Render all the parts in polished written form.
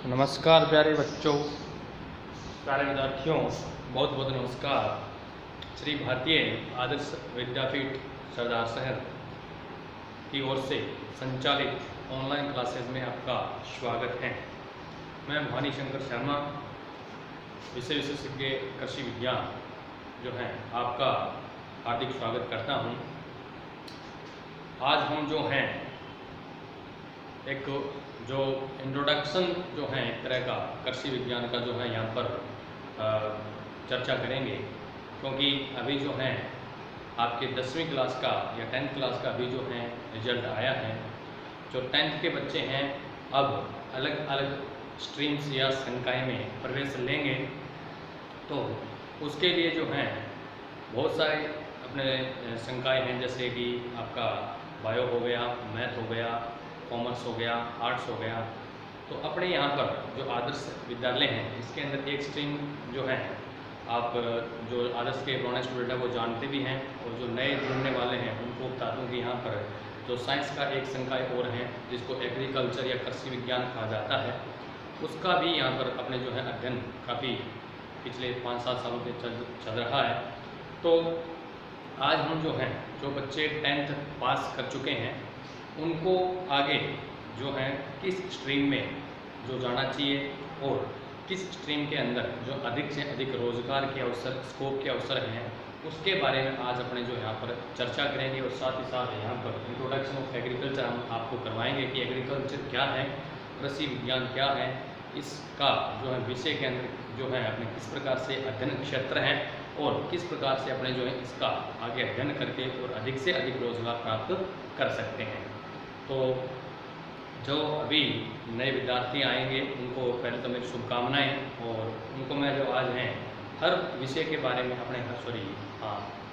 नमस्कार प्यारे बच्चों, प्यारे विद्यार्थियों, बहुत बहुत नमस्कार। श्री भारतीय आदर्श विद्यापीठ सरदार शहर की ओर से संचालित ऑनलाइन क्लासेस में आपका स्वागत है। मैं भवानी शंकर शर्मा, विषय विशेषज्ञ कृषि विज्ञान जो है आपका हार्दिक स्वागत करता हूं। आज हम जो हैं एक जो इंट्रोडक्शन जो है एक तरह का कृषि विज्ञान का जो है यहाँ पर चर्चा करेंगे, क्योंकि अभी जो है आपके 10वीं क्लास का या 10th क्लास का अभी जो है रिजल्ट आया है। जो 10th के बच्चे हैं अब अलग अलग स्ट्रीम्स या संकाय में प्रवेश लेंगे, तो उसके लिए जो है बहुत सारे अपने संकाय हैं, जैसे कि आपका बायो हो गया, मैथ हो गया, कॉमर्स हो गया, आर्ट्स हो गया। तो अपने यहाँ पर जो आदर्श विद्यालय हैं इसके अंदर एक स्ट्रीम जो है आप जो आदर्श के पुराने स्टूडेंट हैं वो जानते भी हैं, और जो नए जुड़ने वाले हैं उनको बता दूँ कि यहाँ पर जो साइंस का एक संकाय और है जिसको एग्रीकल्चर या कृषि विज्ञान कहा जाता है, उसका भी यहाँ पर अपने जो है अध्ययन काफ़ी पिछले 5-7 सालों से चल रहा है। तो आज हम जो हैं जो बच्चे 10th पास कर चुके हैं उनको आगे जो है किस स्ट्रीम में जो जाना चाहिए और किस स्ट्रीम के अंदर जो अधिक से अधिक रोज़गार के अवसर, स्कोप के अवसर हैं, उसके बारे में आज अपने जो यहाँ पर चर्चा करेंगे। और साथ ही साथ यहाँ पर इंट्रोडक्शन ऑफ एग्रीकल्चर हम आपको करवाएंगे कि एग्रीकल्चर क्या है, कृषि विज्ञान क्या है, इसका जो है विषय के अंदर जो है अपने किस प्रकार से अध्ययन क्षेत्र हैं और किस प्रकार से अपने जो है इसका आगे अध्ययन करके और अधिक से अधिक रोज़गार प्राप्त कर सकते हैं। तो जो अभी नए विद्यार्थी आएंगे उनको पहले तो मेरी शुभकामनाएं, और उनको मैं जो आज हैं हर विषय के बारे में अपने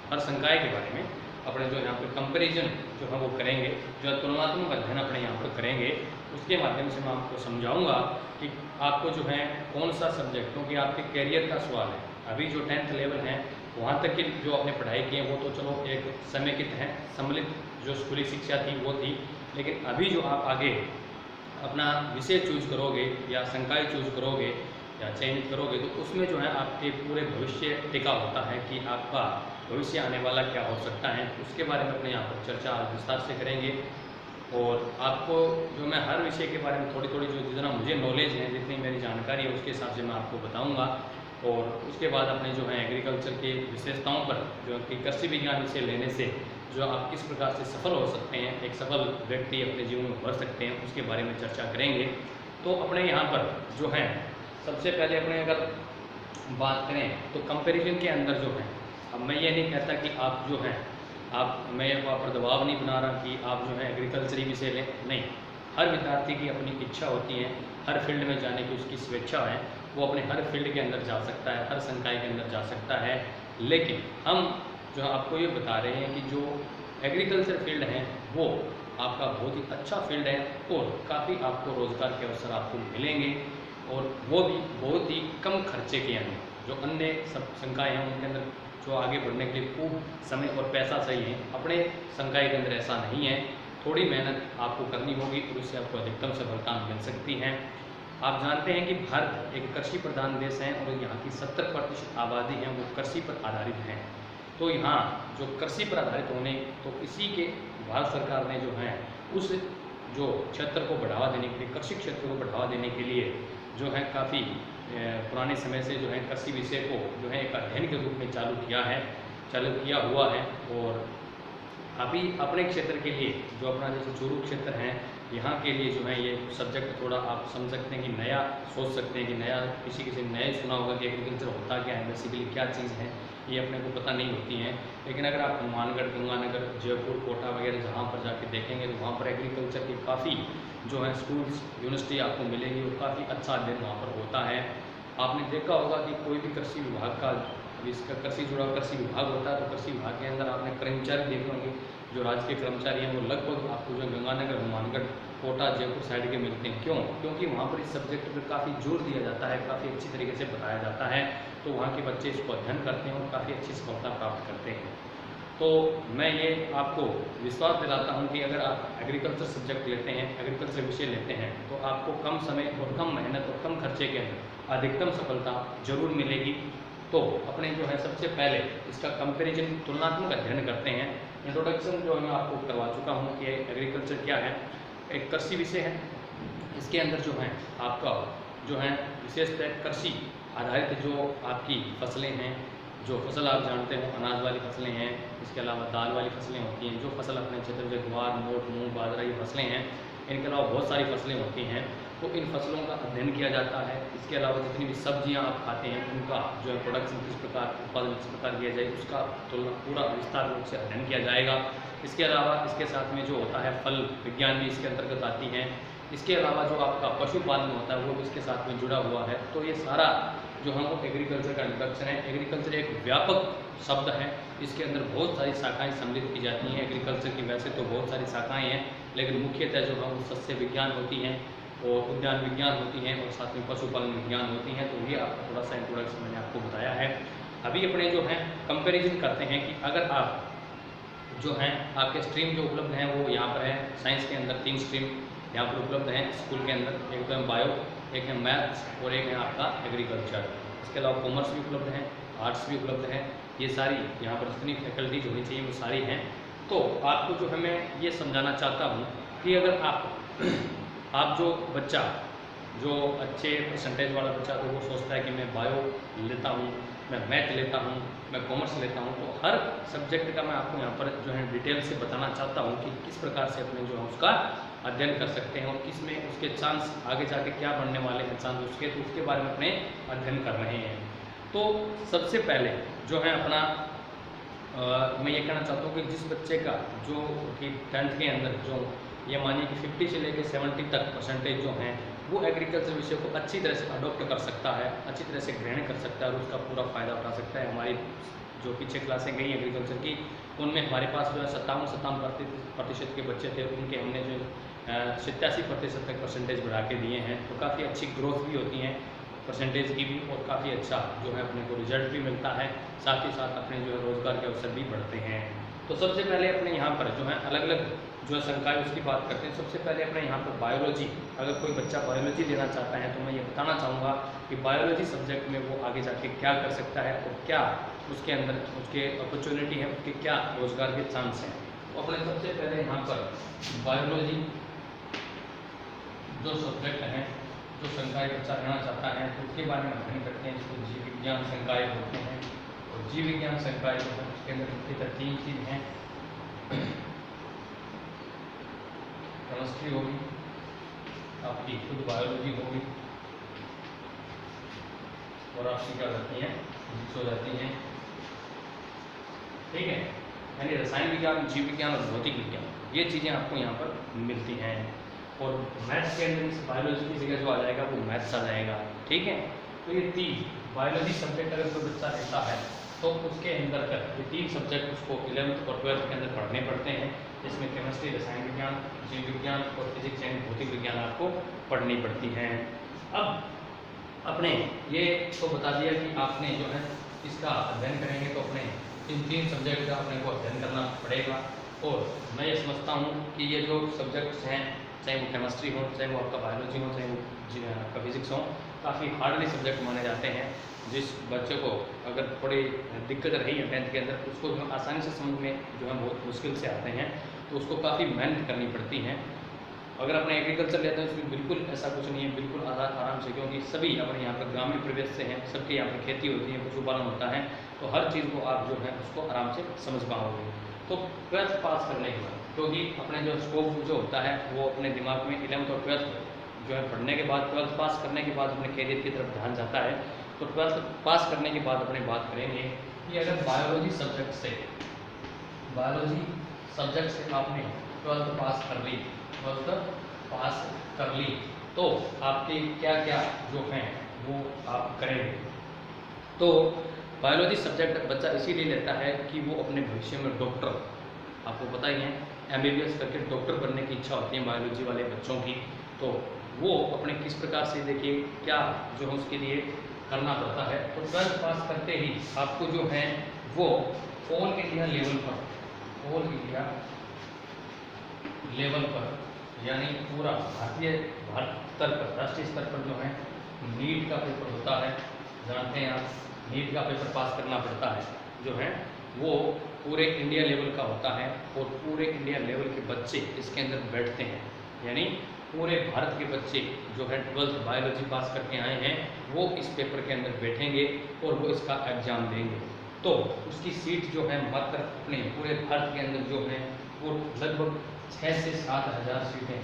हर संकाय के बारे में अपने जो यहाँ पर कंपैरिजन जो है वो करेंगे, जो तुलनात्मक अध्ययन अपने यहाँ पर करेंगे। उसके माध्यम से मैं आपको समझाऊंगा कि आपको जो है कौन सा सब्जेक्ट, क्योंकि आपके कैरियर का सवाल है। अभी जो 10th लेवल है वहाँ तक की जो आपने पढ़ाई की है वो तो चलो एक समेकित है, सम्मिलित जो स्कूली शिक्षा थी वो थी, लेकिन अभी जो आप आगे अपना विषय चूज करोगे या संकाय चूज करोगे या चयनित करोगे, तो उसमें जो है आपके पूरे भविष्य टिका होता है कि आपका भविष्य आने वाला क्या हो सकता है। उसके बारे में अपने यहाँ पर चर्चा विस्तार से करेंगे। और आपको जो मैं हर विषय के बारे में थोड़ी थोड़ी जो जितना मुझे नॉलेज है, जितनी मेरी जानकारी है, उसके हिसाब से मैं आपको बताऊँगा। और उसके बाद अपने जो है एग्रीकल्चर के विशेषताओं पर जो कि कृषि विज्ञान विषय लेने से जो आप किस प्रकार से सफल हो सकते हैं, एक सफल व्यक्ति अपने जीवन में बढ़ सकते हैं, उसके बारे में चर्चा करेंगे। तो अपने यहाँ पर जो है सबसे पहले अपने अगर बात करें तो कंपैरिजन के अंदर जो है, अब मैं ये नहीं कहता कि आप जो हैं मैं वहाँ पर दबाव नहीं बना रहा कि आप जो है एग्रीकल्चर ही विषय लें, नहीं। हर विद्यार्थी की अपनी इच्छा होती है, हर फील्ड में जाने की उसकी स्वेच्छा है, वो अपने हर फील्ड के अंदर जा सकता है, हर संकाय के अंदर जा सकता है। लेकिन हम जो आपको ये बता रहे हैं कि जो एग्रीकल्चर फील्ड है वो आपका बहुत ही अच्छा फील्ड है और काफ़ी आपको रोज़गार के अवसर आपको मिलेंगे, और वो भी बहुत ही कम खर्चे के अंदर। जो अन्य सब संकाय हैं उनके अंदर जो आगे बढ़ने के लिए खूब समय और पैसा चाहिए, अपने संकाय के अंदर ऐसा नहीं है। थोड़ी मेहनत आपको करनी होगी और उससे आपको अधिकतम सफलता मिल सकती है। आप जानते हैं कि भारत एक कृषि प्रधान देश है और यहाँ की 70% आबादी है वो कृषि पर आधारित है। तो यहाँ जो कृषि पर आधारित होने, तो इसी के भारत सरकार ने जो है उस जो क्षेत्र को बढ़ावा देने के लिए, कृषि क्षेत्र को बढ़ावा देने के लिए जो है काफ़ी पुराने समय से जो है कृषि विषय को जो है एक अध्ययन के रूप में चालू किया हुआ है। और अभी अपने क्षेत्र के लिए जो अपना जैसे चूरू क्षेत्र है, यहाँ के लिए जो है ये सब्जेक्ट थोड़ा आप समझ सकते हैं कि नया सोच सकते हैं कि नया किसी नए सुना होगा कि एग्रीकल्चर होता क्या है, बेसिकली क्या चीज़ है, ये अपने को पता नहीं होती हैं। लेकिन अगर आप हनुमानगढ़, गंगानगर, जयपुर, कोटा वगैरह जहाँ पर जाके देखेंगे तो वहाँ पर एग्रीकल्चर की काफ़ी जो है स्कूल्स, यूनिवर्सिटी आपको मिलेंगी और काफ़ी अच्छा अध्ययन वहाँ पर होता है। आपने देखा होगा कि कोई भी कृषि विभाग का, इसका कृषि जुड़ा कृषि विभाग होता है, तो कृषि विभाग के अंदर आपने कर्मचारी देखे होंगे, जो राज्य के कर्मचारी हैं वो लगभग आपको जो गंगानगर, हनुमानगढ़, कोटा, जयपुर साइड के मिलते हैं। क्यों? क्योंकि वहाँ पर इस सब्जेक्ट पर काफ़ी जोर दिया जाता है, काफ़ी अच्छी तरीके से बताया जाता है, तो वहाँ के बच्चे इसको अध्ययन करते हैं और काफ़ी अच्छी सफलता प्राप्त करते हैं। तो मैं ये आपको विश्वास दिलाता हूँ कि अगर आप एग्रीकल्चर सब्जेक्ट लेते हैं, एग्रीकल्चर विषय लेते हैं, तो आपको कम समय और कम मेहनत और कम खर्चे के अंदर अधिकतम सफलता जरूर मिलेगी। तो अपने जो है सबसे पहले इसका कंपैरिजन, तुलनात्मक अध्ययन करते हैं। इंट्रोडक्शन जो मैं आपको करवा चुका हूँ कि एग्रीकल्चर क्या है, एक कृषि विषय है। इसके अंदर जो है आपका जो है विशेषतः कृषि आधारित जो आपकी फसलें हैं, जो फसल आप जानते हो अनाज वाली फसलें हैं, इसके अलावा दाल वाली फसलें होती हैं, जो फसल अपने क्षेत्र में ज्वार, मोट, मूंग, बाजरा ये फसलें हैं, इनके अलावा बहुत सारी फसलें होती हैं, तो इन फसलों का अध्ययन किया जाता है। इसके अलावा जितनी भी सब्जियां आप खाते हैं उनका जो है प्रोडक्शन किस प्रकार, उत्पादन किस प्रकार किया जाए, उसका पूरा विस्तार रूप से अध्ययन किया जाएगा। इसके अलावा इसके साथ में जो होता है फल विज्ञान भी इसके अंतर्गत आती हैं। इसके अलावा जो आपका पशुपालन होता है वो भी इसके साथ में जुड़ा हुआ है। तो ये सारा जो हम एग्रीकल्चर का इंट्रोडक्शन है। एग्रीकल्चर एक व्यापक शब्द है, इसके अंदर बहुत सारी शाखाएं सम्मिलित की जाती हैं। एग्रीकल्चर की वैसे तो बहुत सारी शाखाएं हैं, लेकिन मुख्यतः जो है वो सस्य विज्ञान होती हैं और उद्यान विज्ञान होती हैं और साथ में पशुपालन विज्ञान होती हैं। तो ये आपका थोड़ा सा इंट्रोडक्शन मैंने आपको बताया है। अभी अपने जो है कंपेरिजन करते हैं कि अगर आप जो हैं आपके स्ट्रीम जो उपलब्ध हैं वो यहाँ पर है। साइंस के अंदर 3 स्ट्रीम यहाँ पर उपलब्ध हैं स्कूल के अंदर, एक तो है बायो, एक है मैथ्स और एक है आपका एग्रीकल्चर। इसके अलावा कॉमर्स भी उपलब्ध है, आर्ट्स भी उपलब्ध है। ये सारी यहाँ पर जितनी फैकल्टीज होनी चाहिए वो सारी हैं। तो आपको जो है मैं ये समझाना चाहता हूँ कि अगर आप जो बच्चा जो अच्छे परसेंटेज वाला बच्चा तो वो सोचता है कि मैं बायो लेता हूँ, मैं मैथ लेता हूँ, मैं कॉमर्स लेता हूँ, तो हर सब्जेक्ट का मैं आपको यहाँ पर जो है डिटेल से बताना चाहता हूँ कि किस प्रकार से अपने जो है उसका अध्ययन कर सकते हैं और किस में उसके चांस आगे जाके क्या बनने वाले हैं चांस उसके, तो उसके बारे में अपने अध्ययन कर रहे हैं। तो सबसे पहले जो है अपना मैं ये कहना चाहता हूँ कि जिस बच्चे का जो कि 10th के अंदर जो ये मानिए कि 50 से लेकर 70 तक परसेंटेज जो हैं वो एग्रीकल्चर विषय को अच्छी तरह से अडॉप्ट कर सकता है, अच्छी तरह से ग्रहण कर सकता है और उसका पूरा फ़ायदा उठा सकता है। हमारी जो पीछे क्लासें गई एग्रीकल्चर की उनमें हमारे पास जो है 57% के बच्चे थे, उनके हमने जो 87% तक परसेंटेज बढ़ा के दिए हैं। तो काफ़ी अच्छी ग्रोथ भी होती हैं परसेंटेज की भी और काफ़ी अच्छा जो है अपने को रिजल्ट भी मिलता है, साथ ही साथ अपने जो है रोज़गार के अवसर भी बढ़ते हैं। तो सबसे पहले अपने यहाँ पर जो है अलग अलग जो है संकाय उसकी बात करते हैं। सबसे पहले अपने यहाँ पर बायोलॉजी, अगर कोई बच्चा बायोलॉजी लेना चाहता है तो मैं ये बताना चाहूँगा कि बायोलॉजी सब्जेक्ट में वो आगे जाके क्या कर सकता है और क्या उसके अंदर उसके अपॉर्चुनिटी है, उसके क्या रोज़गार के चांस हैं। तो अपने सबसे पहले यहाँ पर बायोलॉजी जो सब्जेक्ट हैं, जो संकाय बच्चा लेना चाहता है तो उसके बारे में अध्ययन करते हैं, जिसको जीव विज्ञान संकाय होते हैं। और जीव विज्ञान संकाय जो है उसके अंदर मुख्यतः 3 चीज़ हैं, केमिस्ट्री होगी, आपकी खुद बायोलॉजी होगी और आपकी क्या होती हैं फिजिक्स हो जाती हैं, ठीक है। यानी रसायन विज्ञान, जीव विज्ञान और भौतिक विज्ञान ये चीज़ें आपको यहाँ पर मिलती हैं। और मैथ्स के अंदर इस बायोलॉजी की जगह जो आ जाएगा वो मैथ्स आ जाएगा, ठीक है। तो ये 3 बायोलॉजी सब्जेक्ट अगर कोई बच्चा लेता है तो उसके अंदर ये 3 सब्जेक्ट उसको 11th और 12th के अंदर पढ़ने पड़ते हैं, जिसमें केमिस्ट्री, रसायन विज्ञान, जीव विज्ञान और फिजिक्स एंड भौतिक विज्ञान आपको पढ़नी पड़ती हैं। अब अपने ये तो बता दिया कि आपने जो है इसका अध्ययन करेंगे तो अपने इन 3 सब्जेक्ट का अपने को अध्ययन करना पड़ेगा। और मैं ये समझता हूँ कि ये जो सब्जेक्ट्स हैं, चाहे वो केमिस्ट्री हो, चाहे वो आपका बायोलॉजी हो, चाहे वो आपका फिजिक्स हो, काफ़ी हार्डली सब्जेक्ट माने जाते हैं। जिस बच्चे को अगर थोड़ी दिक्कत रही है 10th के अंदर, उसको आसानी से समझ में जो है बहुत मुश्किल से आते हैं, तो उसको काफ़ी मेहनत करनी पड़ती हैं। अगर अपने एग्रीकल्चर लेते हैं उसमें बिल्कुल ऐसा कुछ नहीं है, बिल्कुल आराम से, क्योंकि सभी अपने यहाँ पर ग्रामीण परिवेश से हैं, सबके यहाँ पर खेती होती है, पशुपालन होता है, तो हर चीज़ को आप जो है उसको आराम से समझ पाओगे। तो 12th पास करने के बाद, क्योंकि अपने जो स्कोप जो होता है वो अपने दिमाग में 11th और 12th जो है पढ़ने के बाद, 12th पास करने के बाद अपने कैरियर की तरफ ध्यान जाता है। तो 12th पास करने के बाद अपने बात करेंगे कि अगर बायोलॉजी सब्जेक्ट से आपने 12th पास कर ली, तो आपके क्या क्या जो हैं वो आप करेंगे। तो बायोलॉजी सब्जेक्ट बच्चा इसीलिए लेता है कि वो अपने भविष्य में डॉक्टर, आपको पता ही है MBBS करके डॉक्टर बनने की इच्छा होती है बायोलॉजी वाले बच्चों की। तो वो अपने किस प्रकार से देखिए क्या जो है उसके लिए करना पड़ता है। तो 12th पास करते ही आपको जो है वो ऑल इंडिया लेवल पर यानी पूरा भारत स्तर पर, राष्ट्रीय स्तर पर जो है नीट का पेपर होता है। जानते हैं आप, नीट का पेपर पास करना पड़ता है जो है वो पूरे इंडिया लेवल का होता है। और पूरे इंडिया लेवल के बच्चे इसके अंदर बैठते हैं, यानी पूरे भारत के बच्चे जो है 12th बायोलॉजी पास करके आए हैं वो इस पेपर के अंदर बैठेंगे और वो इसका एग्ज़ाम देंगे। तो उसकी सीट जो है मात्र अपने पूरे भारत के अंदर जो है वो लगभग 6 से 7 हज़ार सीटें,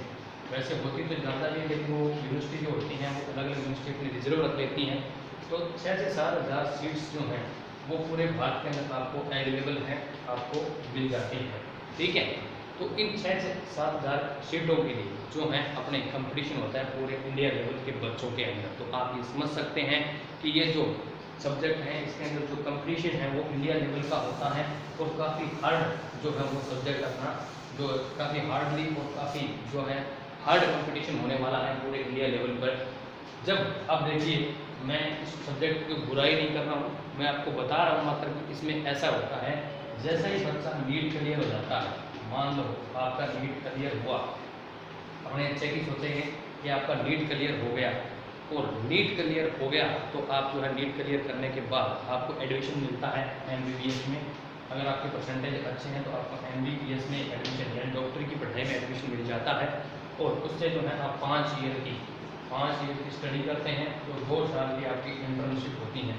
वैसे होती तो ज़्यादा ही, लेकिन वो यूनिवर्सिटी जो होती हैं वो अलग अलग यूनिवर्सिटी अपनी रिजर्व रख लेती हैं। तो 6 से 7 हज़ार सीट्स जो हैं वो पूरे भारत के अंदर आपको अवेलेबल है, आपको मिल जाती है। ठीक है, तो इन 6 से 7 हज़ार सीटों के लिए जो है अपने कंपटीशन होता है पूरे इंडिया लेवल के बच्चों के अंदर। तो आप ये समझ सकते हैं कि ये जो सब्जेक्ट हैं इसके अंदर जो कंपटीशन है वो इंडिया लेवल का होता है और काफ़ी हार्ड जो है वो सब्जेक्ट अपना जो काफ़ी हार्डली और काफ़ी जो है हार्ड कंपटीशन होने वाला है पूरे इंडिया लेवल पर। जब अब देखिए मैं इस सब्जेक्ट की बुराई नहीं कर रहा हूँ, मैं आपको बता रहा हूँ मात्र कि इसमें ऐसा होता है जैसा ही बच्चा नीट क्लियर हो जाता है, मान लो आपका नीट क्लियर हुआ, अपने अच्छे की सोचेंगे कि आपका नीट क्लियर हो गया और नीट क्लियर हो गया तो आप जो है नीट क्लियर करने के बाद आपको एडमिशन मिलता है MBBS में। अगर आपके परसेंटेज अच्छे हैं तो आपको MBBS में एडमिशन यानी डॉक्टरी की पढ़ाई में एडमिशन मिल जाता है। और उससे जो है आप 5 ईयर की स्टडी करते हैं तो 2 साल की आपकी इंटर्नशिप होती है,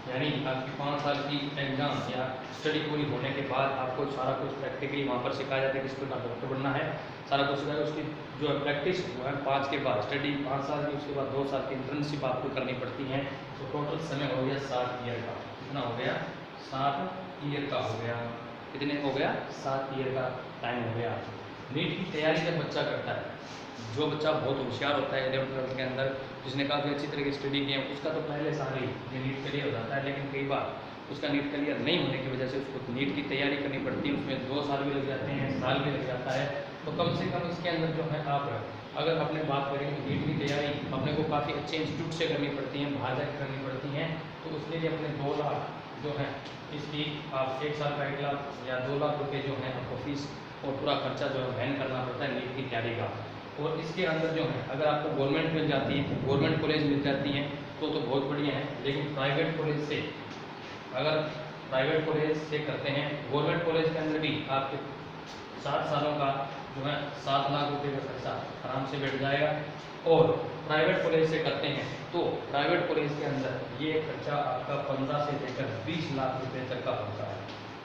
यानी आपकी 5 साल की एग्ज़ाम या स्टडी पूरी होने के बाद आपको सारा कुछ प्रैक्टिकली वहाँ पर सिखाया जाता है किस प्रकार डॉक्टर बनना है, सारा कुछ सिखाया। उसकी जो है प्रैक्टिस जो है 5 के बाद स्टडी 5 साल की, उसके बाद 2 साल की इंटर्नशिप आपको करनी पड़ती है। तो टोटल समय हो गया 7 ईयर का। कितना हो गया? 7 ईयर का हो गया। कितने हो गया? 7 ईयर का टाइम हो गया। नीट की तैयारी जब बच्चा करता है, जो बच्चा बहुत होशियार होता है 11th-12th के अंदर, जिसने काफ़ी अच्छी तरह की स्टडी की है, उसका तो पहले साल ही ये नीट क्लियर हो जाता है। लेकिन कई बार उसका नीट क्लियर नहीं होने की वजह से उसको नीट की तैयारी करनी पड़ती है, उसमें 2 साल भी लग जाते हैं, साल भी लग जाता है। तो कम से कम इसके अंदर जो है आप अगर अपने बात करें नीट की तैयारी अपने को काफ़ी अच्छे इंस्टीट्यूट से करनी पड़ती है, बाहर जाकर करनी पड़ती हैं। तो उसके लिए अपने 2 लाख जो है इसकी आप 1 साल का 1 लाख या 2 लाख रुपये जो है आपको फीस और पूरा खर्चा जो है वहन करना पड़ता है नीट की तैयारी का। और इसके अंदर जो है अगर आपको गवर्नमेंट मिल जाती है, गवर्नमेंट कॉलेज मिल जाती हैं तो बहुत बढ़िया है। लेकिन प्राइवेट कॉलेज से अगर प्राइवेट कॉलेज से करते हैं, गवर्नमेंट कॉलेज के अंदर भी आपके 7 सालों का जो है 7 लाख रुपए का खर्चा आराम से बैठ जाएगा। और प्राइवेट कॉलेज से करते हैं तो प्राइवेट कॉलेज के अंदर ये खर्चा आपका 15 से लेकर 20 लाख रुपए तक का होता है।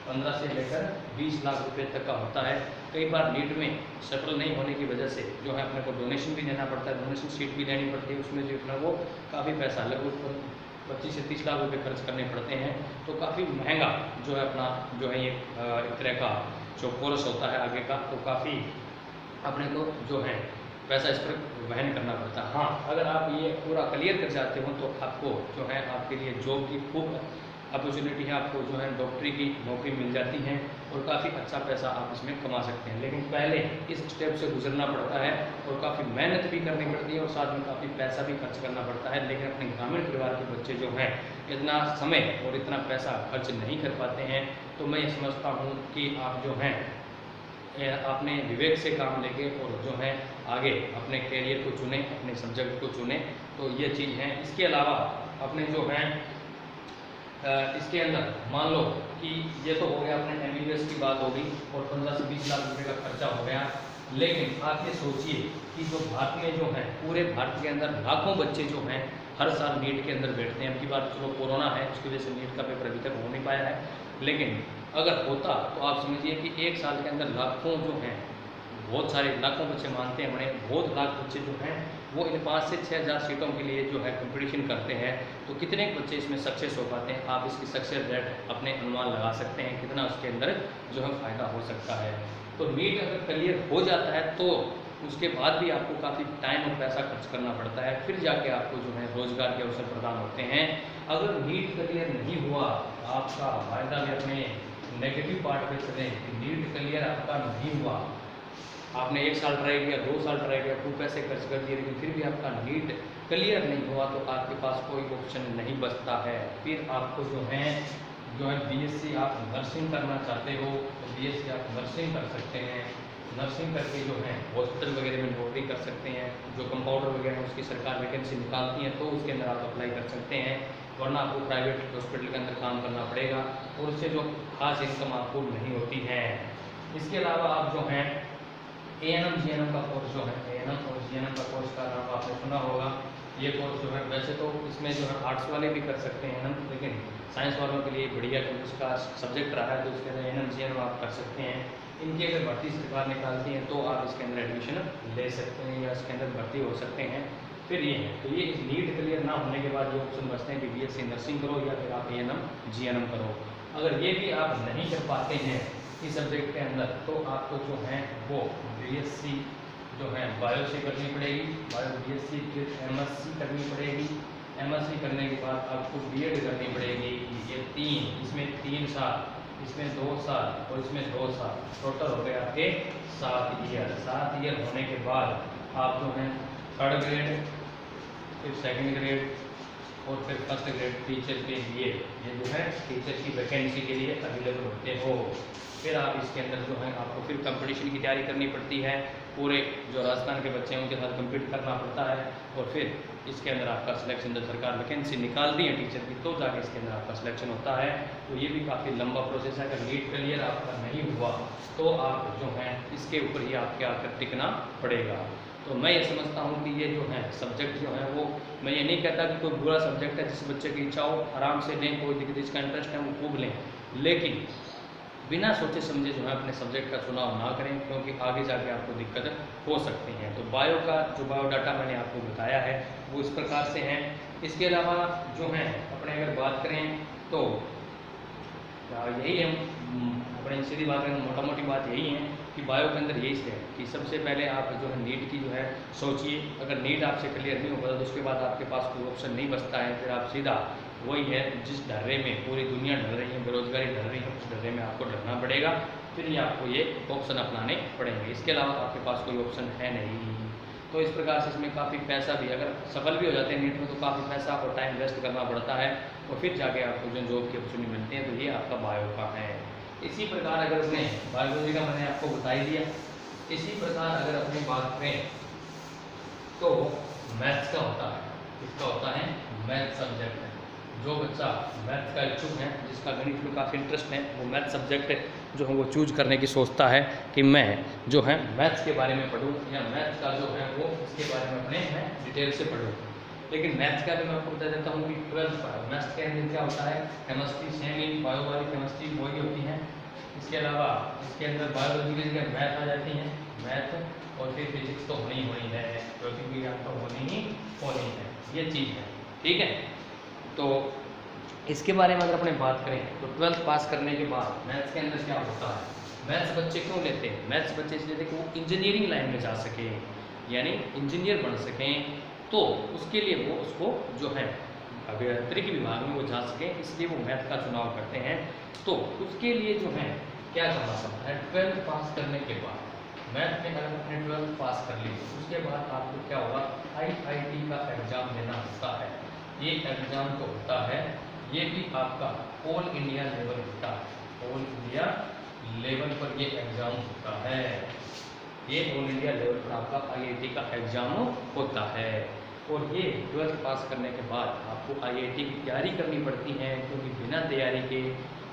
15 से लेकर 20 लाख रुपए तक का होता है। कई बार नीट में सेटल नहीं होने की वजह से जो है अपने को डोनेशन भी देना पड़ता है, डोनेशन शीट भी लेनी पड़ती है, उसमें जो है वो काफ़ी पैसा लगभग 25 से 30 लाख रुपए खर्च करने पड़ते हैं। तो काफ़ी महंगा जो है अपना जो है ये एक तरह का जो कोर्स होता है आगे का, तो काफ़ी अपने को जो है पैसा इस पर वहन करना पड़ता है। हाँ, अगर आप ये पूरा क्लियर कर जाते हो तो आपको जो है आपके लिए जॉब की खूब अपॉर्चुनिटी है, आपको जो है डॉक्टरी की नौकरी मिल जाती है और काफ़ी अच्छा पैसा आप इसमें कमा सकते हैं। लेकिन पहले इस स्टेप से गुजरना पड़ता है और काफ़ी मेहनत भी करनी पड़ती है और साथ में काफ़ी पैसा भी खर्च करना पड़ता है। लेकिन अपने ग्रामीण परिवार के बच्चे जो हैं इतना समय और इतना पैसा खर्च नहीं कर पाते हैं। तो मैं ये समझता हूँ कि आप जो हैं अपने विवेक से काम लेके और जो है आगे अपने कैरियर को चुनें, अपने सब्जेक्ट को चुनें। तो ये चीज़ है। इसके अलावा अपने जो हैं इसके अंदर मान लो कि ये तो हो गया अपने MBBS की बात होगी और 15 से 20 लाख रुपए का खर्चा हो गया। लेकिन आप ये सोचिए कि जो भारत में जो है पूरे भारत के अंदर लाखों बच्चे जो हैं हर साल नीट के अंदर बैठते हैं। अब की बार चलो कोरोना है उसकी वजह से नीट का पेपर अभी तक हो नहीं पाया है, लेकिन अगर होता तो आप समझिए कि 1 साल के अंदर लाखों जो हैं, बहुत सारे लाखों बच्चे मानते हैं बड़े, बहुत लाख बच्चे जो हैं वो इन 5 से 6 हज़ार सीटों के लिए जो है कंपटीशन करते हैं। तो कितने बच्चे इसमें सक्सेस हो पाते हैं, आप इसकी सक्सेस रेट अपने अनुमान लगा सकते हैं कितना उसके अंदर जो है फ़ायदा हो सकता है। तो नीट अगर क्लियर हो जाता है तो उसके बाद भी आपको काफ़ी टाइम और पैसा खर्च करना पड़ता है, फिर जाके आपको जो है रोज़गार के अवसर प्रदान होते हैं। अगर नीट क्लियर नहीं हुआ, आपका फायदा भी अपने नेगेटिव पार्ट पे चलें कि नीट क्लियर आपका नहीं हुआ, आपने 1 साल ट्राई किया, 2 साल ट्राई किया, खूब पैसे खर्च कर दिए, लेकिन फिर भी आपका नीट क्लियर नहीं हुआ, तो आपके पास कोई ऑप्शन नहीं बचता है। फिर आपको जो है बीएससी आप नर्सिंग करना चाहते हो तो बीएससी आप नर्सिंग कर सकते हैं। नर्सिंग करके जो है हॉस्पिटल वगैरह में नौकरी कर सकते हैं। जो कंपाउंडर वगैरह है उसकी सरकार वैकेंसी निकालती है तो उसके अंदर आप अप्लाई कर सकते हैं, वरना आपको प्राइवेट हॉस्पिटल के अंदर काम करना पड़ेगा और उससे जो खास इनकम आपको नहीं होती है। इसके अलावा आप जो हैं एएनएम जीएनएम का कोर्स जो है, एएनएम और जीएनएम का कोर्स का नाम आपने सुना होगा। ये कोर्स जो है वैसे तो इसमें जो है आर्ट्स वाले भी कर सकते हैं एएनएम, लेकिन साइंस वालों के लिए बढ़िया इसका सब्जेक्ट रहा है तो उसके अंदर एएनएम जीएनएम आप कर सकते हैं। इनकी अगर भर्ती सरकार निकालती है तो आप इसके अंदर एडमिशन ले सकते हैं या इसके अंदर भर्ती हो सकते हैं। फिर ये है तो ये नीट क्लियर ना होने के बाद ये ऑप्शन बचते हैं कि बीएससी नर्सिंग करो या फिर आप एएनएम जीएनएम करो। अगर ये भी आप नहीं कर पाते हैं इस सब्जेक्ट के अंदर तो आपको जो है वो बीएससी जो है बायो से करनी पड़ेगी, बायो बीएससी, फिर एमएससी करनी पड़ेगी। एमएससी करने के बाद आपको बीएड करनी पड़ेगी। ये 3, इसमें 3 साल, इसमें 2 साल और इसमें 2 साल, टोटल हो गए आपके 7 ईयर। 7 ईयर होने के बाद आप जो है 3rd ग्रेड, फिर 2nd ग्रेड और फिर 1st ग्रेड टीचर के लिए ये जो है टीचर की वैकेंसी के लिए अवेलेबल होते हो। फिर आप इसके अंदर जो है आपको फिर कंपटीशन की तैयारी करनी पड़ती है, पूरे जो राजस्थान के बच्चे हैं उनके साथ कम्पीट करना पड़ता है और फिर इसके अंदर आपका सिलेक्शन, जब सरकार वैकेंसी निकालती है टीचर की तो जाके इसके अंदर आपका सिलेक्शन होता है। तो ये भी काफ़ी लंबा प्रोसेस है। अगर नीट क्लियर आपका नहीं हुआ तो आप जो है इसके ऊपर ही आपके आकर टिकना पड़ेगा। तो मैं ये समझता हूँ कि ये जो है सब्जेक्ट जो है वो, मैं ये नहीं कहता कि कोई बुरा सब्जेक्ट है, जिस बच्चे की इच्छा हो आराम से लें, कोई दिक्कत जिसका इंटरेस्ट है वो खूब लें, लेकिन बिना सोचे समझे जो है अपने सब्जेक्ट का चुनाव ना करें, क्योंकि आगे जाके आपको दिक्कत हो सकती है। तो बायो का जो बायोडाटा मैंने आपको बताया है वो इस प्रकार से है। इसके अलावा जो है अपने अगर बात करें तो यही है, अपने सीधी बात करें, मोटा मोटी बात यही है कि बायो के अंदर यही है कि सबसे पहले आप जो है नीट की जो है सोचिए। अगर नीट आपसे क्लियर नहीं होगा तो उसके बाद आपके पास कोई ऑप्शन नहीं बचता है, फिर आप सीधा वही है जिस ढर्रे में पूरी दुनिया ढल रही है, बेरोजगारी ढल रही है, उस ढर्रे में आपको ढलना पड़ेगा, फिर ही आपको ये ऑप्शन अपनाने पड़ेंगे। इसके अलावा आपके पास कोई ऑप्शन है नहीं। तो इस प्रकार से इसमें काफ़ी पैसा भी, अगर सफल भी हो जाते हैं नीट में तो काफ़ी पैसा और टाइम वेस्ट करना पड़ता है और फिर जाके आपको जो जॉब की अपॉर्चुनिटी मिलती है। तो ये आपका बायो का है। इसी प्रकार अगर अपने बायोलॉजी का मैंने आपको बता ही दिया। इसी प्रकार अगर अपनी बात करें तो मैथ्स का होता है, इसका होता है मैथ सब्जेक्ट है। जो बच्चा मैथ का इच्छुक है, जिसका गणित में काफ़ी इंटरेस्ट है, वो मैथ सब्जेक्ट जो है वो चूज करने की सोचता है कि मैं जो है मैथ्स के बारे में पढूं या मैथ्स का जो है वो इसके बारे में अपने मैं डिटेल से पढूं। लेकिन मैथ्स का भी मैं आपको बता देता हूँ कि 12th मैथ्स के अंदर क्या होता है, केमिस्ट्री सेम ही बायो वाली केमिस्ट्री वही होती है। इसके अलावा इसके अंदर बायोलॉजी की जगह मैथ आ जाती है, मैथ और फिर फिजिक्स तो होनी होनी है, क्योंकि विज्ञान तो होनी ही होनी है, ये चीज़ है। ठीक है, तो इसके बारे में अगर अपने बात करें तो 12th पास करने के बाद मैथ्स के अंदर क्या होता है, मैथ्स बच्चे क्यों लेते हैं, मैथ्स बच्चे इसलिए लेते हैं कि वो इंजीनियरिंग लाइन में जा सकें, यानी इंजीनियर बन सकें। तो उसके लिए वो उसको जो है अभियांत्रिकी विभाग में वो जा सकें, इसलिए वो मैथ का चुनाव करते हैं। तो उसके लिए जो है क्या करना पड़ता है, 12th पास करने के बाद मैथ में अगर आपने 12th पास कर ली उसके बाद आपको क्या होगा, IIT का एग्ज़ाम देना होता है। ये एग्ज़ाम तो होता है, ये भी आपका ऑल इंडिया लेवल होता है, ऑल इंडिया लेवल पर ये एग्ज़ाम होता है। ये ऑल इंडिया लेवल पर आपका IIT का एग्ज़ाम होता है और ये 12th पास करने के बाद आपको IIT की तैयारी करनी पड़ती है, क्योंकि बिना तैयारी के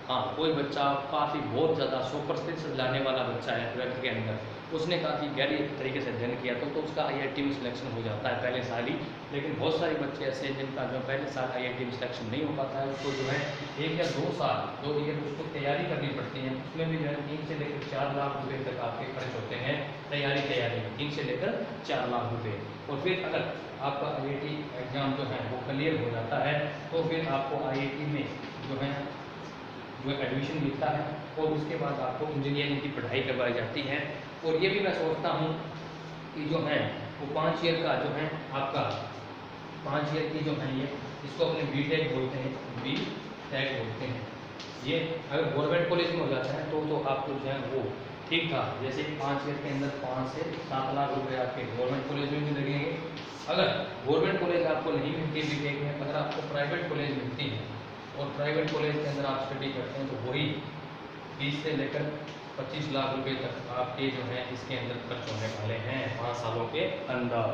हाँ कोई बच्चा काफ़ी बहुत ज़्यादा 100% लाने वाला बच्चा है 12th के अंदर, उसने काफ़ी गहरी तरीके से अध्ययन किया तो उसका IIT में सिलेक्शन हो जाता है पहले साल ही। लेकिन बहुत सारे बच्चे ऐसे हैं जिनका जो पहले साल IIT में सिलेक्शन नहीं हो पाता है, उसको जो है 1 या 2 साल 2 ईयर उसको तैयारी करनी पड़ती है। उसमें भी जो है 3 से लेकर 4 लाख रुपये तक आपके खर्च होते हैं तैयारी में, 3 से लेकर 4 लाख रुपये। और फिर अगर आपका IIT एग्ज़ाम जो है वो क्लियर हो जाता है तो फिर आपको IIT में जो है एडमिशन मिलता है और उसके बाद आपको इंजीनियरिंग की पढ़ाई करवाई जाती है। और ये भी मैं सोचता हूँ कि जो है वो 5 ईयर का जो है आपका 5 ईयर की जो है ये, इसको अपने बीटेक बोलते हैं, बी टेक बोलते हैं। ये अगर गवर्नमेंट कॉलेज में हो जाता है तो आपको जो है वो ठीक था, जैसे 5 ईयर के अंदर 5 से 7 लाख रुपए आपके गवर्नमेंट कॉलेज में भी लगेंगे। अगर गवर्नमेंट कॉलेज आपको नहीं मिलती बीटेक में, अगर आपको प्राइवेट कॉलेज मिलती है और प्राइवेट कॉलेज के अंदर आप स्टडी करते हैं, तो वही 20 से लेकर 25 लाख रुपए तक आपके जो है इसके अंदर खर्च होने वाले हैं 5 सालों के अंदर।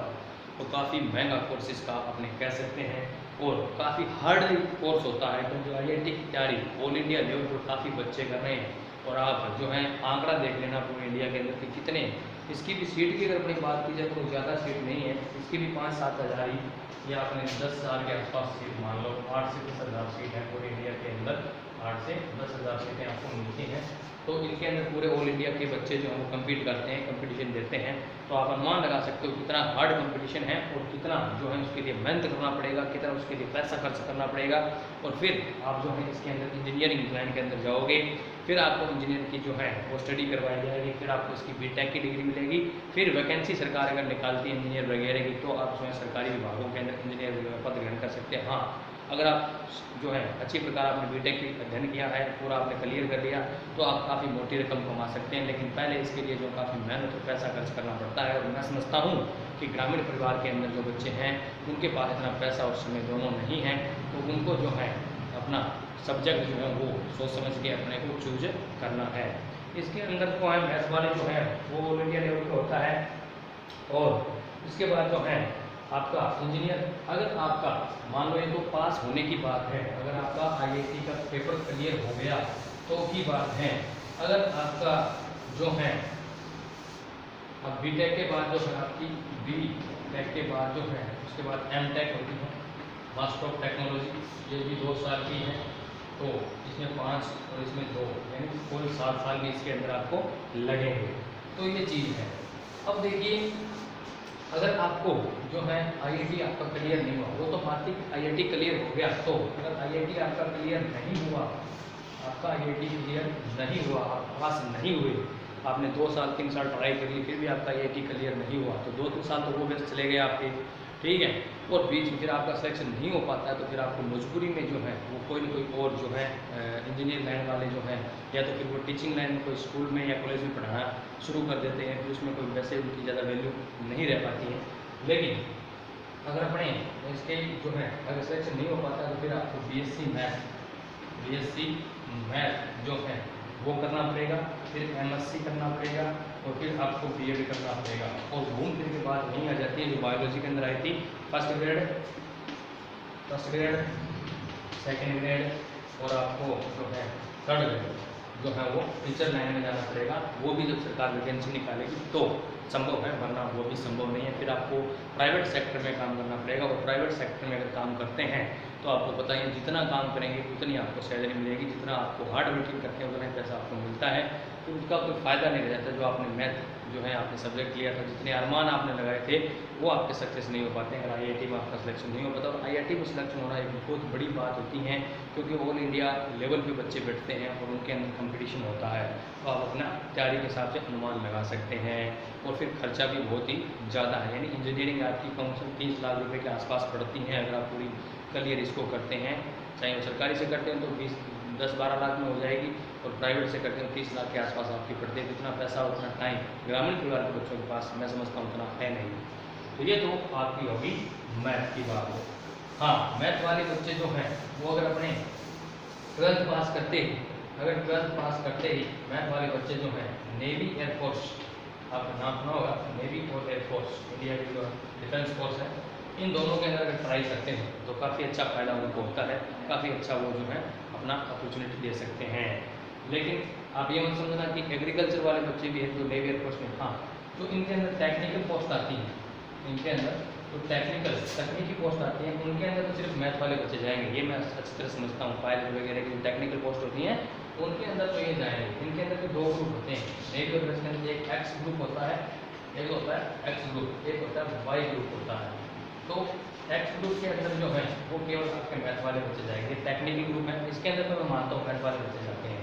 तो काफ़ी महंगा कोर्स इसका अपने कह सकते हैं और काफ़ी हार्ड कोर्स होता है, क्योंकि IIT की तैयारी ऑल इंडिया लेवल पर काफ़ी बच्चे कर रहे हैं। और आप जो है आंकड़ा देख लेना पूरे इंडिया के अंदर कि कितने, इसकी भी सीट की अगर अपनी बात की जाए तो ज़्यादा सीट नहीं है, इसकी भी 5-7 हज़ार ही या अपने 10 हज़ार के आसपास सीट मान लो, 8 से 10 हज़ार सीट है पूरे इंडिया के अंदर, 8 से 10 हज़ार सीटें आपको मिलती हैं। तो इनके अंदर पूरे ऑल इंडिया के बच्चे जो हैं वो कम्पीट करते हैं, कंपटीशन देते हैं। तो आप अनुमान लगा सकते हो कितना हार्ड कंपटीशन है और कितना जो है उसके लिए मेहनत करना पड़ेगा, कितना उसके लिए पैसा खर्च करना पड़ेगा। और फिर आप जो है इसके अंदर इंजीनियरिंग लाइन के अंदर जाओगे, फिर आपको इंजीनियर की जो है वो स्टडी करवाई जाएगी, फिर आपको इसकी बीटेक की डिग्री मिलेगी, फिर वैकेंसी सरकार अगर निकालती है इंजीनियर वगैरह की, तो आप जो है सरकारी विभागों के अंदर इंजीनियर पद ग्रहण कर सकते हैं। हाँ, अगर आप जो है अच्छी प्रकार आपने बीटेक की अध्ययन किया है, पूरा आपने क्लियर कर लिया, तो आप काफ़ी मोटी रकम कमा सकते हैं। लेकिन पहले इसके लिए जो काफ़ी मेहनत और पैसा खर्च करना पड़ता है। और मैं समझता हूँ कि ग्रामीण परिवार के अंदर जो बच्चे हैं उनके पास इतना पैसा और समय दोनों नहीं है, तो उनको जो है अपना सब्जेक्ट जो है वो सोच समझ के अपने को चूज करना है। इसके अंदर जो है मैथ वाले जो है वो ऑल इंडिया लेवल पर होता है। और इसके बाद जो है आपका इंजीनियर, अगर आपका मान लो ये तो पास होने की बात है, अगर आपका IIT का पेपर क्लियर हो गया तो की बात है। अगर आपका जो है अब बीटेक के बाद जो है आपकी बीटेक के बाद जो है उसके बाद MTech होती है, मास्टर ऑफ टेक्नोलॉजी, ये भी 2 साल की है। तो इसमें 5 और इसमें 2, यानी कुल 7 साल भी इसके अंदर आपको लगेंगे। तो ये चीज़ है। अब देखिए, अगर आपको जो है IIT आपका क्लियर नहीं हुआ, वो तो बात ही IIT क्लियर हो गया, तो अगर IIT आपका क्लियर नहीं हुआ, आपका IIT क्लियर नहीं हुआ, आप पास नहीं हुए, आपने 2 साल 3 साल पढ़ाई कर ली, फिर भी आपका IIT क्लियर नहीं हुआ, तो 2-3 साल तो वो व्यस्त चले गए आपके, ठीक है। और बीच में फिर आपका सिलेक्शन नहीं हो पाता है, तो फिर आपको मजबूरी में जो है वो कोई ना कोई और जो है इंजीनियर लाइन वाले जो हैं, या तो फिर वो टीचिंग लाइन में कोई स्कूल में या कॉलेज में पढ़ाना शुरू कर देते हैं, फिर उसमें कोई वैसे उनकी ज़्यादा वैल्यू नहीं रह पाती है। लेकिन अगर अपने इसके जो है अगर सिलेक्शन नहीं हो पाता, तो फिर आपको BSc मैथ जो है वो करना पड़ेगा, फिर MSc करना पड़ेगा, और फिर आपको BEd करना पड़ेगा। और घूम फिर के बाद वहीं आ जाती है जो बायोलॉजी के अंदर आई थी, फर्स्ट ग्रेड, सेकेंड ग्रेड, और आपको जो है थर्ड ग्रेड जो है वो टीचर लाइन में जाना पड़ेगा। वो भी जब सरकार वैकेंसी निकालेगी तो संभव है, वरना वो भी संभव नहीं है। फिर आपको प्राइवेट सेक्टर में काम करना पड़ेगा, और प्राइवेट सेक्टर में अगर काम करते हैं तो आपको पता है जितना काम करेंगे उतनी आपको सैलरी मिलेगी, जितना आपको हार्ड वर्किंग करते हैं उतना ही पैसा आपको मिलता है। तो उसका कोई फ़ायदा नहीं रह जाता। जो आपने मैथ जो है आपने सब्जेक्ट लिया था, जितने अरमान आपने लगाए थे वो आपके सक्सेस नहीं हो पाते हैं अगर IIT में आपका सिलेक्शन नहीं हो पाता। और IIT में सिलेक्शन होना एक बहुत बड़ी बात होती है, क्योंकि ऑल इंडिया लेवल पे बच्चे बैठते हैं और उनके अंदर कंपटीशन होता है। तो आप अपना तैयारी के हिसाब से अनुमान लगा सकते हैं। और फिर खर्चा भी बहुत ही ज़्यादा है, यानी इंजीनियरिंग आपकी कम से कम 30 लाख रुपये के आसपास पड़ती है अगर आप पूरी क्लियर इसको करते हैं। चाहे वो सरकारी से करते हैं तो 10-12 लाख में हो जाएगी, और प्राइवेट से करते हैं 30 लाख के आसपास आपकी पड़ती है। जितना पैसा उतना टाइम ग्रामीण परिवार के बच्चों के पास मैं समझता हूँ उतना है नहीं। तो ये तो आपकी होगी मैथ की बात हो। हाँ, मैथ वाले बच्चे जो हैं वो अगर अपने 12th पास करते ही, अगर 12th पास करते ही मैथ वाले बच्चे जो हैं नेवी एयरफोर्स, आपका नाम सुना होगा, नेवी और एयरफोर्स, इंडिया की जो डिफेंस फोर्स है, इन दोनों के अंदर अगर ट्राई करते हैं तो काफ़ी अच्छा फ़ायदा उनको होता है, काफ़ी अच्छा वो जो है अपना अपॉर्चुनिटी दे सकते हैं। लेकिन आप ये मत समझना कि एग्रीकल्चर वाले बच्चे भी हैं जो नेवी एयरफोर्स में, हाँ, तो इनके अंदर टेक्निकल पोस्ट आती है, इनके अंदर तो तकनीकी पोस्ट आती है, उनके अंदर तो सिर्फ मैथ वाले बच्चे जाएंगे। ये मैं अच्छी तरह समझता हूँ। पायलट वगैरह की जो टेक्निकल पोस्ट होती हैं उनके अंदर तो ये जाएंगे। इनके अंदर भी 2 ग्रुप होते हैं नेवी एयरफोर्स के अंदर, एक X ग्रुप होता है, एक होता है X ग्रुप, एक होता है Y ग्रुप होता है। तो X ग्रुप के अंदर जो है वो केवल आपके मैथ वाले बच्चे जाएंगे। टेक्निकल ग्रुप है, इसके अंदर तो मैं मानता हूँ मैथ वाले बच्चे जाते हैं।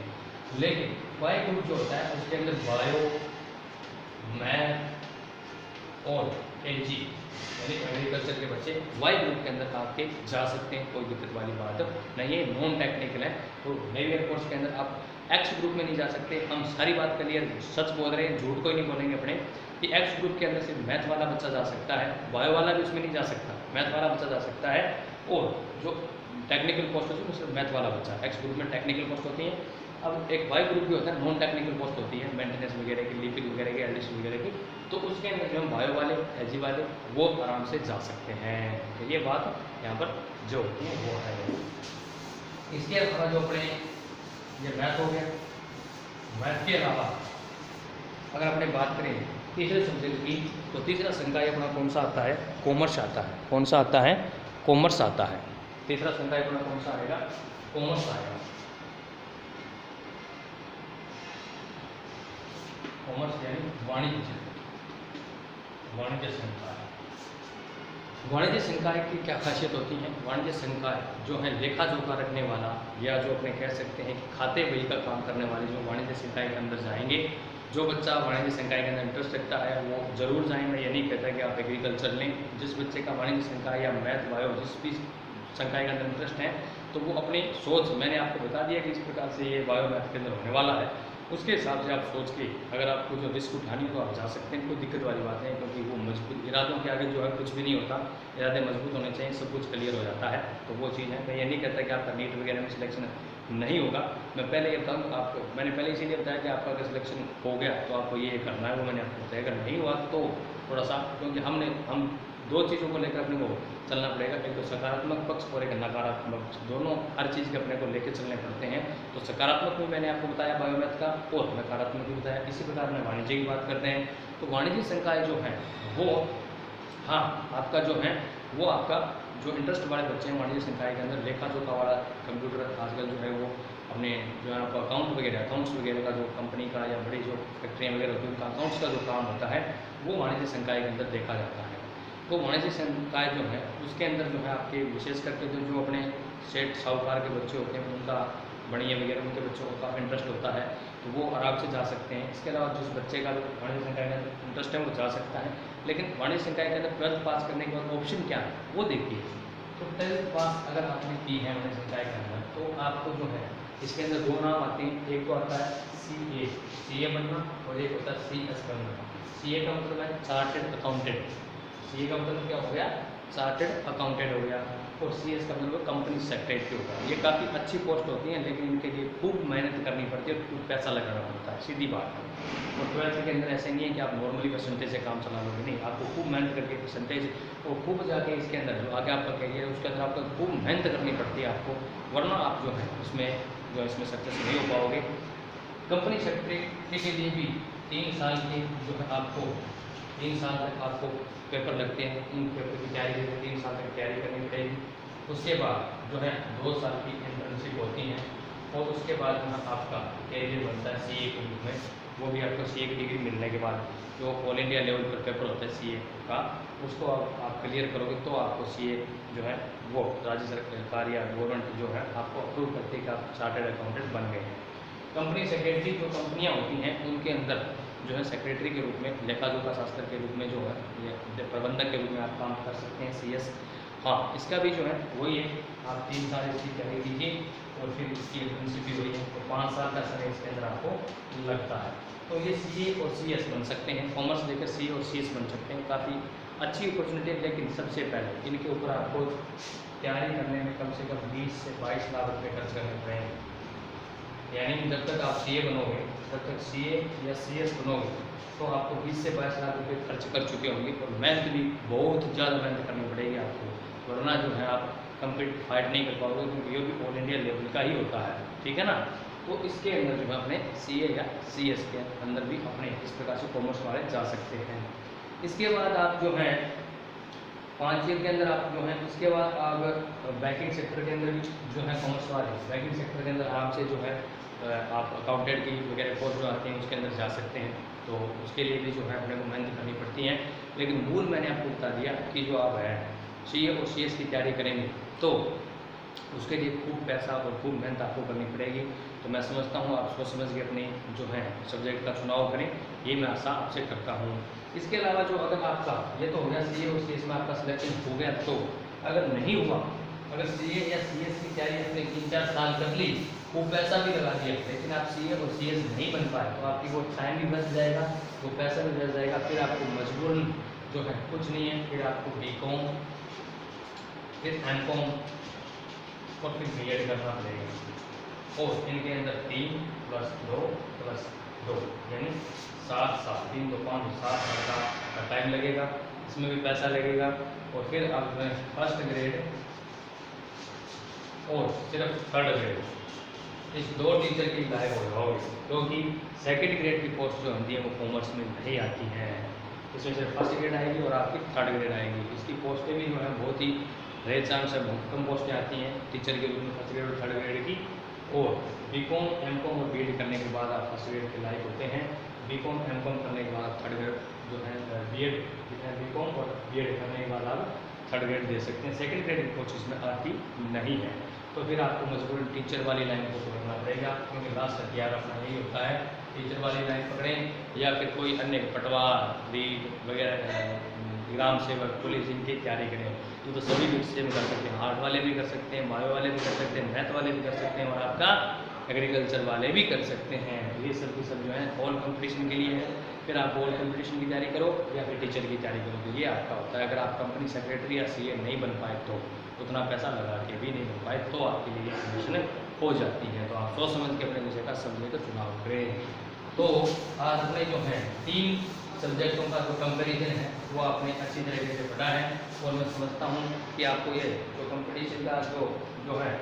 लेकिन Y ग्रुप जो होता है उसके अंदर बायो, मैथ, और एलजी यानी एग्रीकल्चर के बच्चे वाई ग्रुप के अंदर आपके जा सकते हैं, कोई दिक्कत वाली बात नहीं है, नॉन टेक्निकल है। तो नेवी एयरफोर्स के अंदर आप एक्स ग्रुप में नहीं जा सकते। हम सारी बात क्लियर सच बोल रहे हैं, झूठ कोई नहीं बोलेंगे अपने, कि एक्स ग्रुप के अंदर सिर्फ मैथ वाला बच्चा जा सकता है, बायो वाला भी उसमें नहीं जा सकता, मैथ वाला बच्चा जा सकता है। और जो टेक्निकल पोस्ट होती है सिर्फ मैथ वाला बच्चा, एक्स ग्रुप में टेक्निकल पोस्ट होती है। अब एक वाई ग्रुप भी होता है, नॉन टेक्निकल पोस्ट होती है, मेंटेनेंस वगैरह की, लिपिक वगैरह की, एलडीसी वगैरह की, तो उसके अंदर जो हम बायो वाले, एजी वाले वो आराम से जा सकते हैं। तो ये बात यहाँ पर जो होती है वो है। इसके अलावा जो अपने ये मैथ हो गया, मैथ के अलावा अगर अपने बात करें तीसरे सब्जेक्ट की, तो तीसरा संकाय अपना कौन सा आता है? कॉमर्स आता है। कौन सा आता है? कॉमर्स आता है। तीसरा संकाय अपना कौन सा आएगा? कॉमर्स आएगा। कॉमर्स यानी वाणिज्य, वाणिज्य संकाय। वाणिज्य संकाय की क्या खासियत होती है? वाणिज्य संकाय जो है लेखा जोखा रखने वाला, या जो अपने कह सकते हैं खाते बही का काम करने वाले जो वाणिज्य संकाय के अंदर जाएंगे, जो बच्चा वाणिज्य संकाय के अंदर इंटरेस्ट रखता है वो जरूर जाए। मैं ये नहीं कहता कि आप एग्रीकल्चर लें, जिस बच्चे का वाणिज्य संकाय या मैथ बायो जिस भी संकाय के अंदर इंटरेस्ट है, तो वो अपनी सोच, मैंने आपको बता दिया कि इस प्रकार से ये बायो मैथ के अंदर होने वाला है, उसके हिसाब से आप सोच के अगर आपको जो रिस्क उठानी हो तो आप जा सकते हैं, कोई दिक्कत वाली बात नहीं, क्योंकि वो मजबूत इरादों के आगे जो है कुछ भी नहीं होता, इरादे मजबूत होने चाहिए, सब कुछ क्लियर हो जाता है। तो वो चीज़ है। मैं ये नहीं कहता कि आपका नीट वगैरह में सिलेक्शन नहीं होगा, मैं पहले ये बताऊँ आपको, मैंने पहले इसीलिए बताया कि आपका अगर सिलेक्शन हो गया तो आपको ये करना है, वो मैंने आपको बताया। अगर नहीं हुआ तो थोड़ा सा, क्योंकि हम दो चीज़ों को लेकर अपने को चलना पड़ेगा, एक तो सकारात्मक पक्ष और एक नकारात्मक पक्ष, दोनों हर चीज़ के अपने को लेकर चलने पड़ते हैं। तो सकारात्मक में मैंने आपको बताया बायोमैथ का, और नकारात्मक भी बताया। इसी प्रकार में वाणिज्य की बात करते हैं, तो वाणिज्य संकाय जो है वो, हाँ, आपका जो है वो आपका जो इंटरेस्ट वाले बच्चे हैं वाणिज्य संकाय के अंदर, लेखा जोखा वाला, कंप्यूटर आजकल जो है वो अपने जो है आपका अकाउंट्स वगैरह का जो कंपनी का या बड़ी जो फैक्ट्रियाँ वगैरह होती हैं उनका अकाउंट्स का जो काम होता है वो वाणिज्य संकाय के अंदर देखा जाता है। तो वाणिज्य संकाय जो है उसके अंदर जो है आपके विशेष करके जो अपने सेठ साहूकार के बच्चे होते हैं, उनका बढ़िया वगैरह उनके बच्चों को काफ़ी इंटरेस्ट होता है, तो वो आराम से जा सकते हैं। इसके अलावा जिस बच्चे का वाणिज्य संकाय के अंदर इंटरेस्ट है वो जा सकता है। लेकिन वाणिज्य संकाय के अंदर 12th पास करने के बाद ऑप्शन क्या है वो देखिए। तो 12th पास अगर आपने की है वाणिज्य संकाय के अंदर, तो आपको जो है इसके अंदर दो नाम आते हैं, एक तो आता है CA बनना, और एक होता है CS बनना। CA का मतलब है चार्टेड अकाउंटेंट, CA का मतलब क्या हो गया? चार्टेड अकाउंटेंट हो गया, और CS का मतलब कंपनी सेक्रेटरी होगा। ये काफ़ी अच्छी पोस्ट होती हैं, लेकिन इनके लिए खूब मेहनत करनी पड़ती है और खूब पैसा लगाना पड़ता है, सीधी बात है। और 12th के अंदर ऐसे नहीं है कि आप नॉर्मली परसेंटेज से काम चला लोगे, नहीं, आपको खूब मेहनत करके परसेंटेज और खूब जाके इसके अंदर जो आगे आपका कैरियर है उसके अंदर आपको खूब मेहनत करनी पड़ती है आपको, वरना आप जो है उसमें सक्सेस नहीं हो पाओगे। कंपनी सेक्रेटरी के लिए भी 3 साल के जो है आपको 3 साल तक आपको पेपर लगते हैं, उन पेपर की तैयारी के लिए 3 साल तक तैयारी करनी पड़ेगी। उसके बाद जो है 2 साल की इंटर्नशिप होती हैं, और उसके बाद जो है आपका कैरियर बनता है CA के रूप में। वो भी आपको CA की डिग्री मिलने के बाद जो ऑल इंडिया लेवल पर पेपर होता है CA का, उसको आप क्लियर करोगे तो आपको CA जो है वो राज्य सरकार या गवर्नमेंट जो है आपको अप्रूव करती है कि आप चार्टर्ड अकाउंटेंट बन गए हैं। कंपनी सेक्रेटरी जो कंपनियाँ होती हैं उनके अंदर जो है सेक्रेटरी के रूप में, लेखा जोखा शास्त्र के रूप में जो है ये प्रबंधक के रूप में आप काम कर सकते हैं, CS। हाँ, इसका भी जो है वही है, आप 3 साल इसकी तैयारी कीजिए और फिर इसकी इंटर्नशिप भी हुई है, तो 5 साल का समय इसके अंदर आपको लगता है। तो ये CA और CS बन सकते हैं, कॉमर्स लेकर CA और CS बन सकते हैं, काफ़ी अच्छी अपॉर्चुनिटी है। लेकिन सबसे पहले इनके ऊपर आपको तैयारी करने में कम से कम 20 से 22 लाख रुपये खर्च करने पड़ेंगे। यानी जब तक आप CA बनोगे, जब तक CA या CS बनोगे, तो आपको 20 से 22 लाख रुपये खर्च कर चुके होंगे, और मेहनत भी बहुत ज़्यादा मेहनत करनी पड़ेगी आपको, वरना जो है आप कम्पीट फाइट नहीं कर पाओगे, क्योंकि ये भी ऑल इंडिया लेवल का ही होता है, ठीक है ना। तो इसके अंदर जो है अपने CA या CS के अंदर भी अपने इस प्रकार से कॉमर्स वाले जा सकते हैं। इसके बाद आप जो है 5 ईयर के अंदर आप जो है, इसके बाद आप बैंकिंग सेक्टर के अंदर भी जो है कॉमर्स वाले बैंकिंग सेक्टर के अंदर आराम से जो है आप अकाउंटेंट की वगैरह कोर्स जो आते हैं उसके अंदर जा सकते हैं। तो उसके लिए भी जो है अपने को मेहनत करनी पड़ती है, लेकिन मूल मैंने आपको बता दिया कि जो आप है CA और CS की तैयारी करेंगे तो उसके लिए खूब पैसा और खूब मेहनत आपको करनी पड़ेगी। तो मैं समझता हूँ आप सोच समझ के अपने जो है सब्जेक्ट का चुनाव करें, ये मैं आशा आपसे करता हूँ। इसके अलावा जो अगर आपका ये तो हो गया सी ए और सी एस में आपका सिलेक्शन हो गया, तो अगर नहीं हुआ, अगर सी ए या सी एस की तैयारी आपने 3-4 साल कर ली, वो पैसा भी लगा दिया, लेकिन आप सी ए और सी एस नहीं बन पाए, तो आपकी वो टाइम भी बच जाएगा, वो पैसा भी बच जाएगा। फिर आपको मजबूरन जो है कुछ नहीं है, फिर आपको बी कॉम, फिर एम कॉम और फिर बी एड करना पड़ेगा। और इनके अंदर 3 + 2 + 2 यानी 7 साल, 3 2 5 7 साल का टाइम लगेगा, इसमें भी पैसा लगेगा। और फिर आप फर्स्ट ग्रेड और सिर्फ थर्ड ग्रेड, इस 2 टीचर की लायक हो जाओगे, क्योंकि सेकंड ग्रेड की पोस्ट जो होती है वो कॉमर्स में नहीं आती है। इसमें सिर्फ फर्स्ट ग्रेड आएगी और आपकी थर्ड ग्रेड आएगी। इसकी पोस्टें भी जो है बहुत ही रेयर चांस है, बहुत कम पोस्टें आती हैं टीचर के रूप में फर्स्ट ग्रेड और थर्ड ग्रेड की। और बी कॉम, एम कॉम और बी एड करने के बाद आप फर्स्ट ग्रेड के लायक होते हैं। बी कॉम, एम कॉम करने के बाद थर्ड ग्रेड जो है बी एड, बी कॉम और बी एड करने के बाद आप थर्ड ग्रेड दे सकते हैं। सेकंड ग्रेड की पोस्ट इसमें आती नहीं है, तो फिर आपको मजबूरन टीचर वाली लाइन को पकड़ना पड़ेगा, क्योंकि लास्ट हथियार अपना यही होता है, टीचर वाली लाइन पकड़ें या फिर कोई अन्य पटवार, रीड वगैरह, ग्राम सेवक, पुलिस, इनकी तैयारी करें। तो सभी विषय में कर सकते हैं, आर्ट वाले भी कर सकते हैं, बायो वाले भी कर सकते हैं, मैथ वाले भी कर सकते हैं और आपका एग्रीकल्चर वाले भी कर सकते हैं। ये सब की सब जो है ऑल कंपटीशन के लिए है। फिर आप ऑल कंपटीशन की तैयारी करो या फिर टीचर की तैयारी करो, तो ये आपका होता है। अगर आप कंपनी सेक्रेटरी या सीए नहीं बन पाए, तो उतना पैसा लगा के भी नहीं बन पाए, तो आपके लिए एडमिशन हो जाती है। तो आप सोच समझ के अपने विषय का सब्जेक्ट का चुनाव करें। तो आज अपने जो है 3 सब्जेक्टों का जो कंपैरिजन है वो आपने अच्छी तरीके से पढ़ा है, और मैं समझता हूँ कि आपको ये जो कंपटीशन का जो है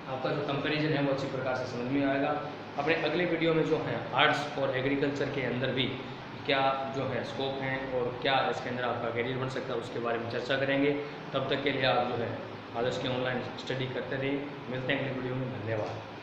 आपका जो कंपैरिजन है वो अच्छी प्रकार से समझ में आएगा। अपने अगले वीडियो में जो है आर्ट्स और एग्रीकल्चर के अंदर भी क्या जो है स्कोप हैं और क्या इसके अंदर आपका करियर बन सकता है, उसके बारे में चर्चा करेंगे। तब तक के लिए आप जो है आदर्श के ऑनलाइन स्टडी करते रहिए। मिलते हैं अगले वीडियो में। धन्यवाद।